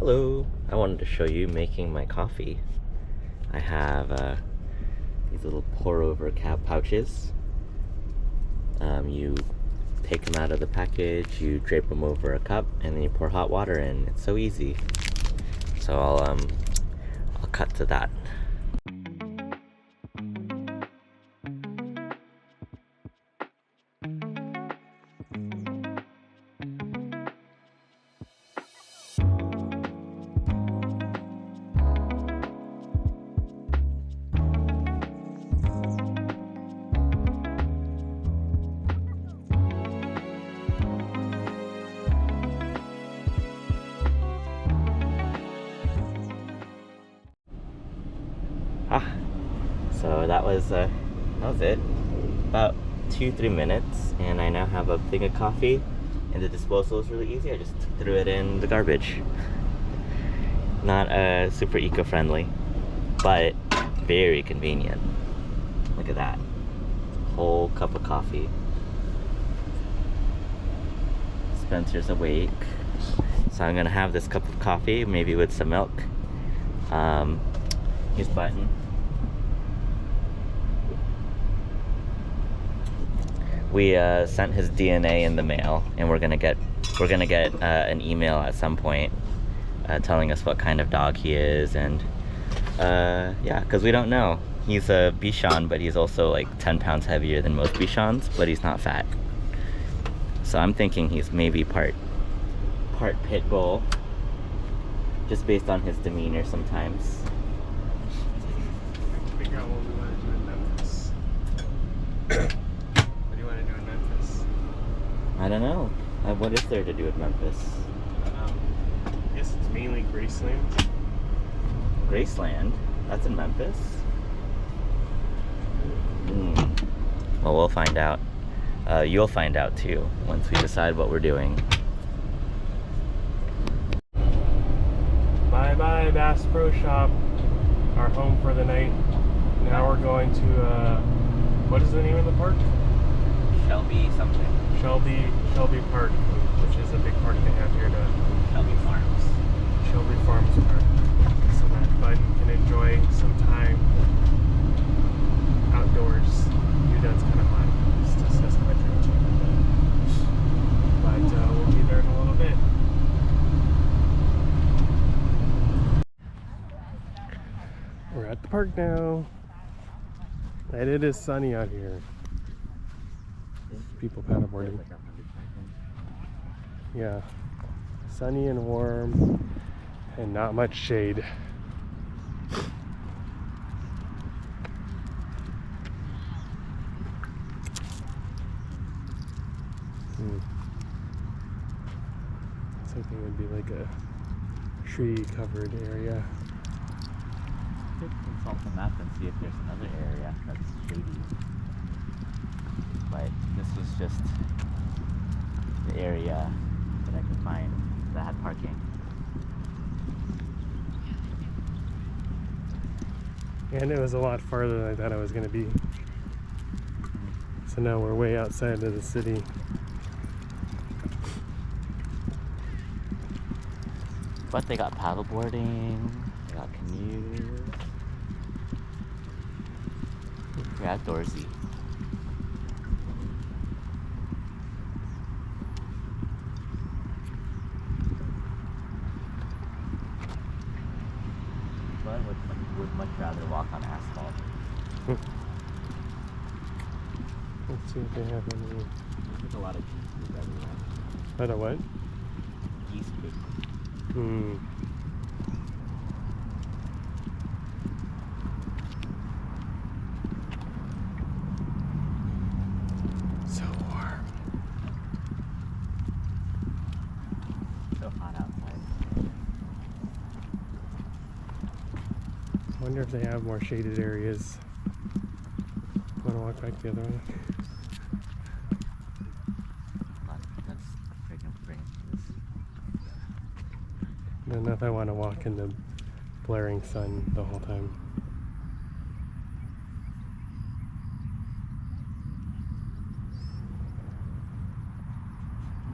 Hello, I wanted to show you making my coffee. I have these little pour over cap pouches. You take them out of the package, you drape them over a cup, and then you pour hot water in. It's so easy. So I'll cut to that. So that was it. About 2-3 minutes, and I now have a thing of coffee. And the disposal is really easy. I just threw it in the garbage. Not super eco-friendly, but very convenient. Look at that. Whole cup of coffee. Spencer's awake, so I'm gonna have this cup of coffee, maybe with some milk. Here's Button. We sent his DNA in the mail, and we're gonna get an email at some point telling us what kind of dog he is, and yeah, because we don't know. He's a Bichon, but he's also like 10 pounds heavier than most Bichons, but he's not fat. So I'm thinking he's maybe part pit bull, just based on his demeanor sometimes. Figure out what we want to do in Memphis. What do you want to do in Memphis? I don't know. What is there to do with Memphis? I guess it's mainly Graceland. Graceland? That's in Memphis? Well, we'll find out. You'll find out too, once we decide what we're doing. Bye-bye, Bass Pro Shop. Our home for the night. Now we're going to, what is the name of the park? Shelby something. Shelby Park, which is a big park they have here to Shelby Farms. Shelby Farms Park. So that Bud can enjoy some time outdoors. Even though it's kind of hot. It still says hot here. But we'll be there in a little bit. We're at the park now. And it is sunny out here. People paddleboarding. Yeah. Sunny and warm and not much shade. So I think it would be like a tree covered area. We could consult the map and see if there's another area that's shady. But this was just the area that I could find that had parking. And it was a lot farther than I thought it was going to be. So now we're way outside of the city. But they got paddleboarding, they got canoes. We're outdoorsy. But I would much rather walk on asphalt. Let's see if they have any. There's a lot of geese poop everywhere. Lot of what? Geese poop. So warm. So hot outside. I wonder if they have more shaded areas. Want to walk back the other way? I don't know if I want to walk in the blaring sun the whole time.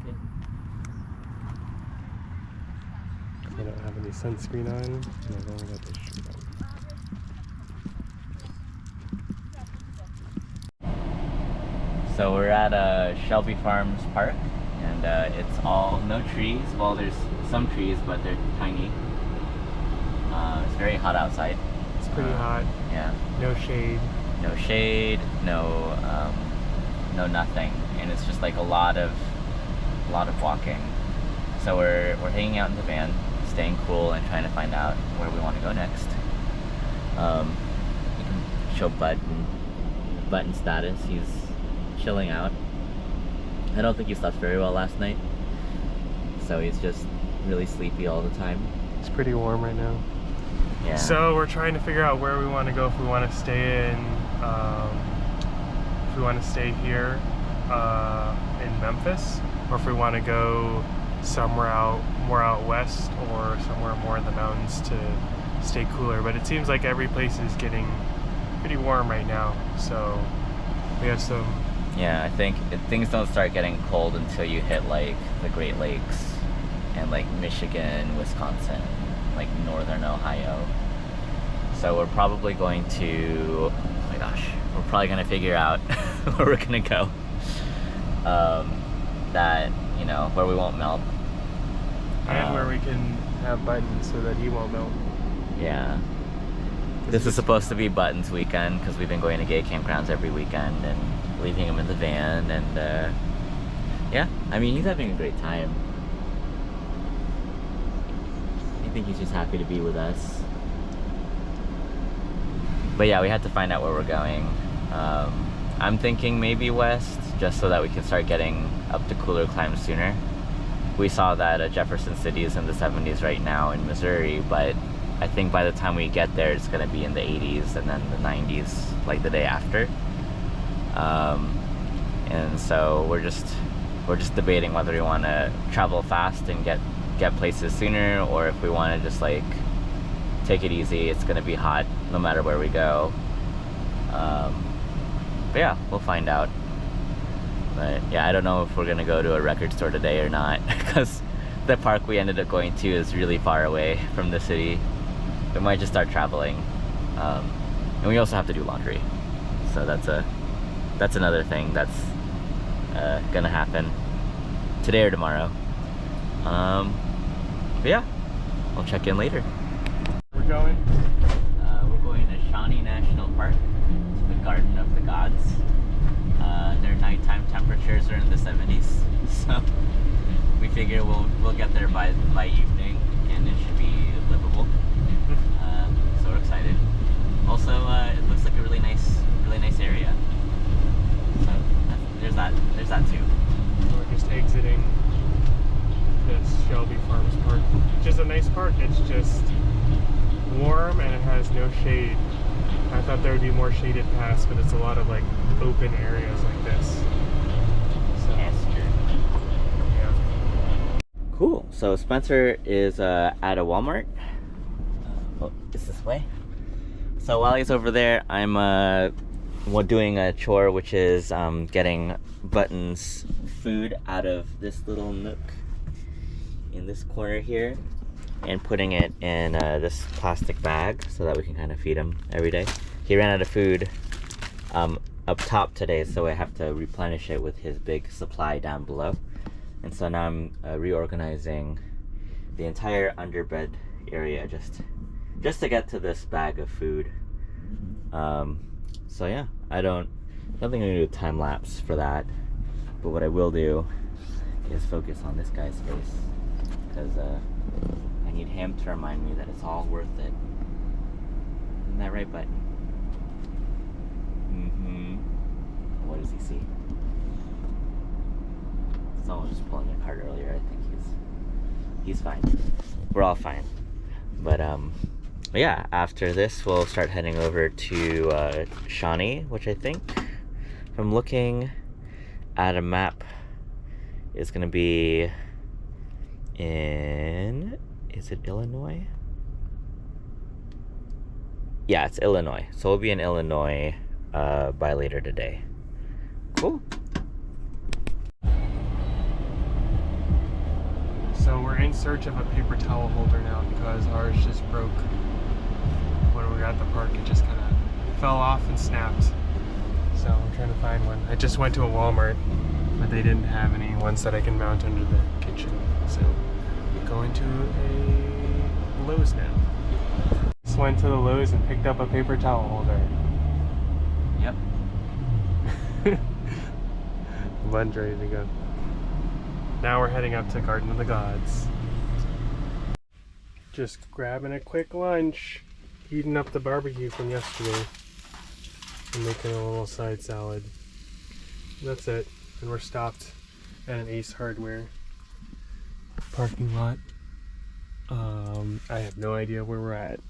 Okay. They don't have any sunscreen on, and I've only got this shirt on. So we're at Shelby Farms Park, and it's all no trees. Well, there's some trees, but they're tiny. It's very hot outside. It's pretty hot. Yeah. No shade. No shade. No nothing, and it's just like a lot of walking. So we're hanging out in the van, staying cool, and trying to find out where we want to go next. You can show Button status. He's chilling out. I don't think he slept very well last night, so he's just really sleepy all the time. It's pretty warm right now. Yeah. So we're trying to figure out where we want to go. If we want to stay in, if we want to stay here in Memphis, or if we want to go somewhere more out west, or somewhere more in the mountains to stay cooler. But it seems like every place is getting pretty warm right now. So we have some. Yeah, I think things don't start getting cold until you hit like the Great Lakes and like Michigan, Wisconsin, like northern Ohio. So we're probably going to, oh my gosh, we're probably going to figure out where we're going to go. That, you know, where we won't melt. And where we can have Buttons so that he won't melt. Yeah. This is supposed to be Button's weekend because we've been going to gay campgrounds every weekend and leaving him in the van, and yeah, I mean, he's having a great time. I think he's just happy to be with us. But yeah, we had to find out where we're going. I'm thinking maybe west, just so that we can start getting up to cooler climes sooner. We saw that Jefferson City is in the 70s right now in Missouri, but I think by the time we get there, it's gonna be in the 80s and then the 90s, like the day after. And so we're just debating whether we want to travel fast and get places sooner, or if we want to just like take it easy. It's gonna be hot no matter where we go. But yeah, we'll find out. But yeah, I don't know if we're gonna go to a record store today or not, because the park we ended up going to is really far away from the city. We might just start traveling, and we also have to do laundry, so that's another thing that's gonna happen today or tomorrow. But yeah, I'll check in later. We're going to Shawnee National Park, to the Garden of the Gods. Their nighttime temperatures are in the 70s, so we figure we'll get there by evening, and it should be livable. So we're excited. Also, it looks like a really nice area. So there's that too. So we're just exiting this Shelby Farms Park, which is a nice park. It's just warm and it has no shade. I thought there would be more shaded paths, but it's a lot of like open areas like this. So, yeah. Cool. So Spencer is at a Walmart. Oh, is this way? So while he's over there, I'm doing a chore, which is getting Button's food out of this little nook in this corner here, and putting it in this plastic bag so that we can kind of feed him every day. He ran out of food up top today, so I have to replenish it with his big supply down below. And so now I'm reorganizing the entire underbed area just to get to this bag of food. So yeah, I don't think I'm gonna do a time lapse for that, but what I will do is focus on this guy's face, because I need him to remind me that it's all worth it. Isn't that right, Button? What does he see? Someone was pulling a cart earlier. I think he's fine. We're all fine. But yeah, after this we'll start heading over to Shawnee, which I think, from looking at a map, is gonna be in, is it Illinois? Yeah, it's Illinois. So we'll be in Illinois by later today. Cool. So we're in search of a paper towel holder now because ours just broke when we were at the park. It just kind of fell off and snapped. So I'm trying to find one. I just went to a Walmart, but they didn't have any ones that I can mount under the kitchen. So I'm going to a Lowe's now. Just went to the Lowe's and picked up a paper towel holder. Yep. Bun's ready to go. Now we're heading up to Garden of the Gods. Just grabbing a quick lunch, heating up the barbecue from yesterday, and making a little side salad. That's it. And we're stopped at an Ace Hardware parking lot. I have no idea where we're at.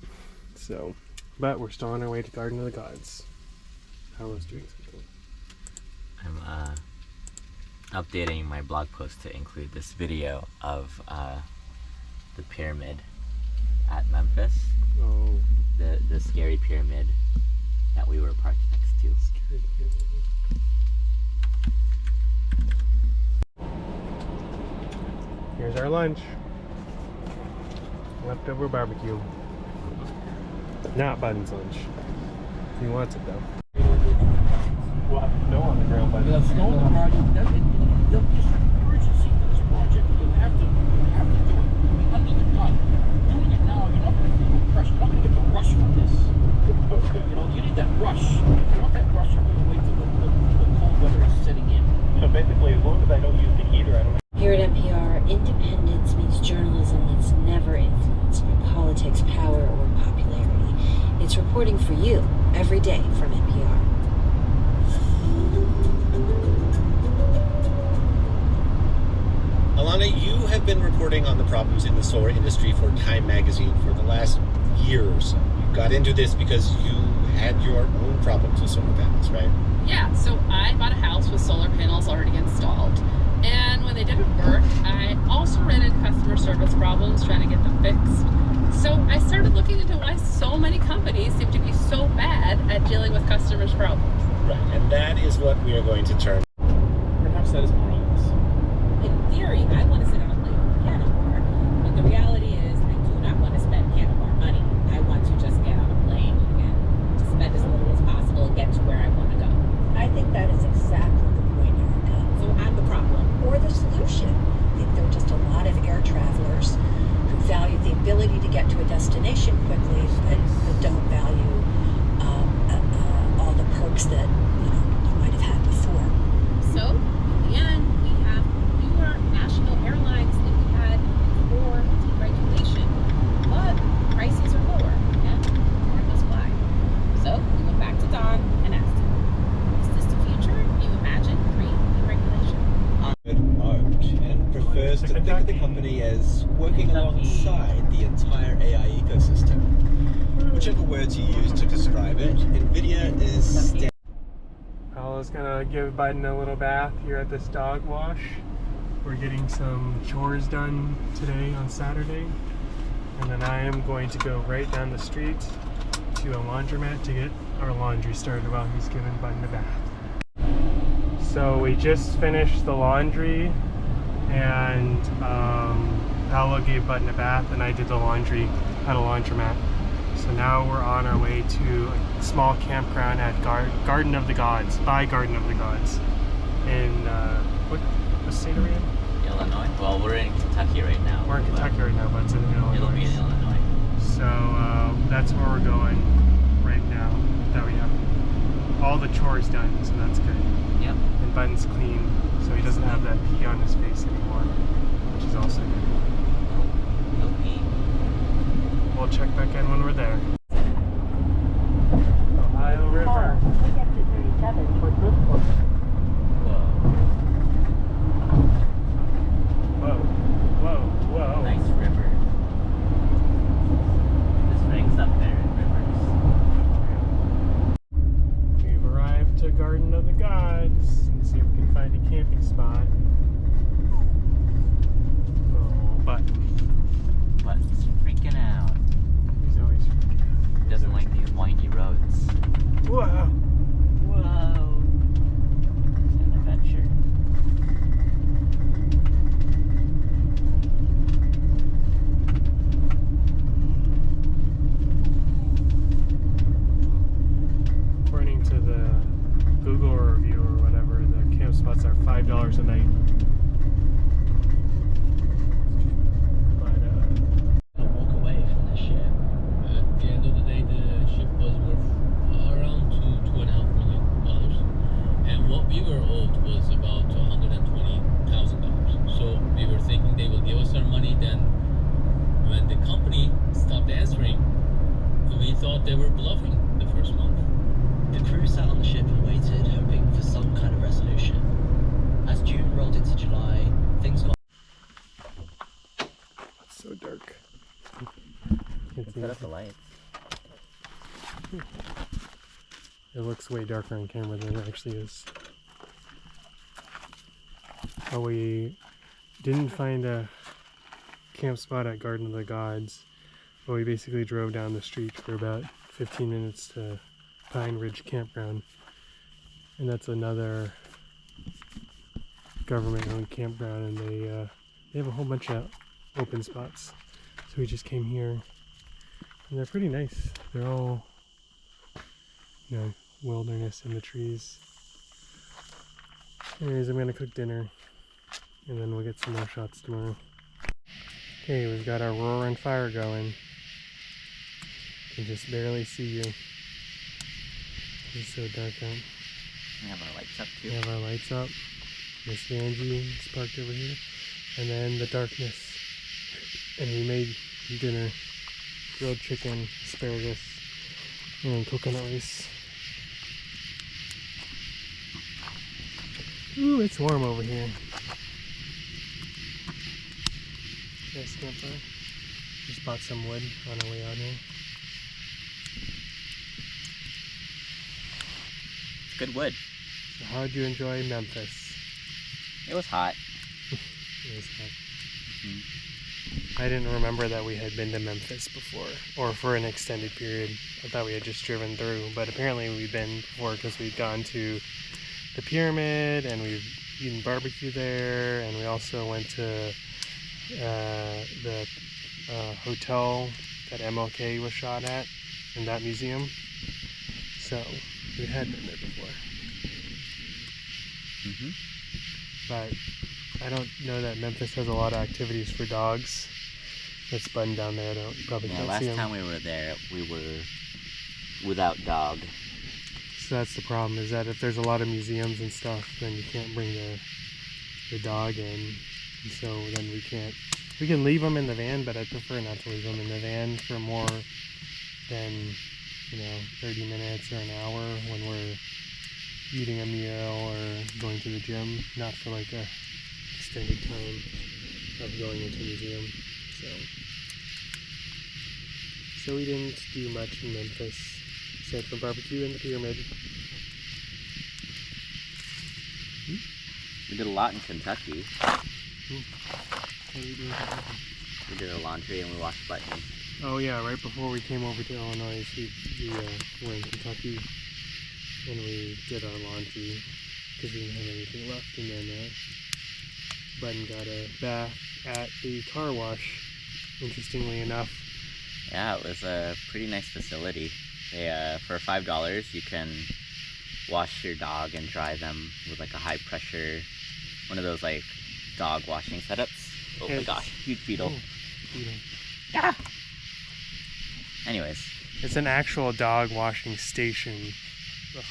So, but we're still on our way to Garden of the Gods. Paolo's doing something. I'm updating my blog post to include this video of the pyramid at Memphis. Oh. The scary pyramid that we were parked next to. Scary pyramid. Here's our lunch. Leftover barbecue. Not Bun's lunch. He wants it though. We'll have snow on the ground by You have snow on the ground. There'll be an urgency for this project. You have to do it. Under the gun. Doing it now, you're not going to feel pressure. You're not going to get the rush from this. Okay. You know, you need that rush. If you want that rush, you're going to wait till the cold weather is setting in. So basically, as long as I don't use the heater, I don't. Here at NPR, independence means journalism that's never influenced by politics, power, or popularity. It's reporting for you every day from NPR. Alana, you have been reporting on the problems in the solar industry for Time Magazine for the last year or so. You got into this because you had your own problems with solar panels, right? Yeah, so I bought a house with solar panels already installed. And when they didn't work, I also ran into customer service problems trying to get them fixed. So I started looking into why so many companies seem to be so bad at dealing with customers' problems. Right, and that is what we are going to turn. Perhaps that is more obvious. In theory, I want to sit on a plane with a piano bar, but the reality is I do not want to spend piano bar money. I want to just get on a plane and to spend as little as possible and get to where I want to go. I think that is exactly the point, Erica. So I'm the problem. Or the solution. I think there are just a lot of air travelers who value the ability to get to a destination quickly, but don't value all the perks that you might have had before. So, in the end, we have newer national airlines than we had before deregulation, but prices are lower, and regardless why. So, we went back to Don and asked him, is this the future you imagine pre-deregulation? Mode and prefers to think of the company as working alongside the entire AI ecosystem. Whichever words you use to describe it, NVIDIA is Paolo's gonna give Biden a little bath here at this dog wash. We're getting some chores done today on Saturday. And then I am going to go right down the street to a laundromat to get our laundry started while he's giving Biden a bath. So we just finished the laundry and Paolo gave Biden a bath and I did the laundry at a laundromat. So now we're on our way to a small campground at Garden of the Gods, by Garden of the Gods. In, what state are we in? Illinois. Well, we're in Kentucky right now. We're in Kentucky right now, but it's in Illinois. It'll be in Illinois. So that's where we're going right now. That we have all the chores done, so that's good. Yep. And Biden's clean, so he doesn't have that pee on his face anymore, which is also good. No pee. We'll check back in when we're there. Ohio River. We get to 37 for this one. Whoa. Whoa, whoa. Nice river. This rings up there in rivers. We've arrived to Garden of the Gods. Let's see if we can find a camping spot. Oh, But it's freaking out. he's always freaking out. He doesn't like these windy roads. Whoa! Whoa. It's an adventure. They were bluffing the first month. The crew sat on the ship and waited, hoping for some kind of resolution. As June rolled into July, things got... It's so dark. Set up the lights. It looks way darker on camera than it actually is. Oh, we didn't find a camp spot at Garden of the Gods, but we basically drove down the street for about 15 minutes to Pine Ridge Campground, and that's another government-owned campground, and they have a whole bunch of open spots. So we just came here, and they're pretty nice. They're all, you know, wilderness in the trees. Anyways, I'm gonna cook dinner, and then we'll get some more shots tomorrow. Okay, we've got our roaring fire going. Can just barely see you. It's so dark out. We have our lights up too. We have our lights up. Miss Angie is parked over here. And then the darkness. And we made dinner. Grilled chicken, asparagus, and coconut rice. Ooh, it's warm over here. Nice campfire. Just bought some wood on our way out here. Good wood. So how'd you enjoy Memphis? It was hot. It was hot. I didn't remember that we had been to Memphis before, or for an extended period. I thought we had just driven through, but apparently we've been before because we'd gone to the pyramid and we've eaten barbecue there, and we also went to the hotel that MLK was shot at in that museum. So we had been there before. But I don't know that Memphis has a lot of activities for dogs. It's Bun down there. You probably can't see him. Last time we were there, we were without dog. So that's the problem, is that if there's a lot of museums and stuff, then you can't bring the dog in. And so then we can leave them in the van, but I prefer not to leave them in the van for more than, 30 minutes or an hour when we're eating a meal or going to the gym, not for like a extended time of going into a museum. So we didn't do much in Memphis, except for barbecue and the pyramid. We did a lot in Kentucky. What did we do in Kentucky? We did our laundry and we washed buttons. Oh yeah, right before we came over to Illinois, we were in Kentucky and we did our laundry because we didn't have anything left, and then Button got a bath at the car wash, interestingly enough. Yeah, it was a pretty nice facility. They, for $5 you can wash your dog and dry them with like a high pressure, one of those like dog washing setups. Oh my gosh, huge beetle. Oh, beetle. Yeah. Anyways. It's an actual dog washing station. Ugh,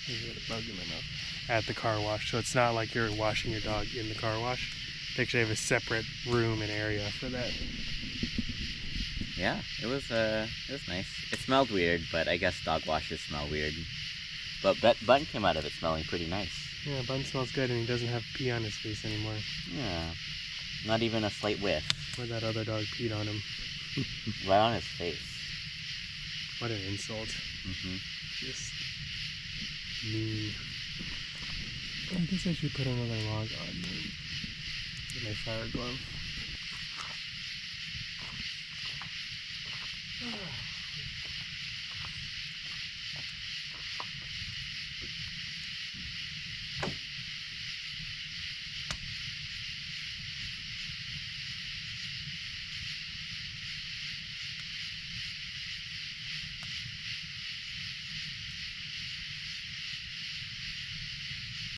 there's a bug in my mouth. At the car wash, so it's not like you're washing your dog in the car wash. They actually have a separate room and area for that. Yeah, it was nice. It smelled weird, but I guess dog washes smell weird. But Button came out of it smelling pretty nice. Yeah, Button smells good, and he doesn't have pee on his face anymore. Yeah, not even a slight whiff. Where that other dog peed on him. Right on his face. What an insult. Just mean. I guess I should put another log on my fire glove.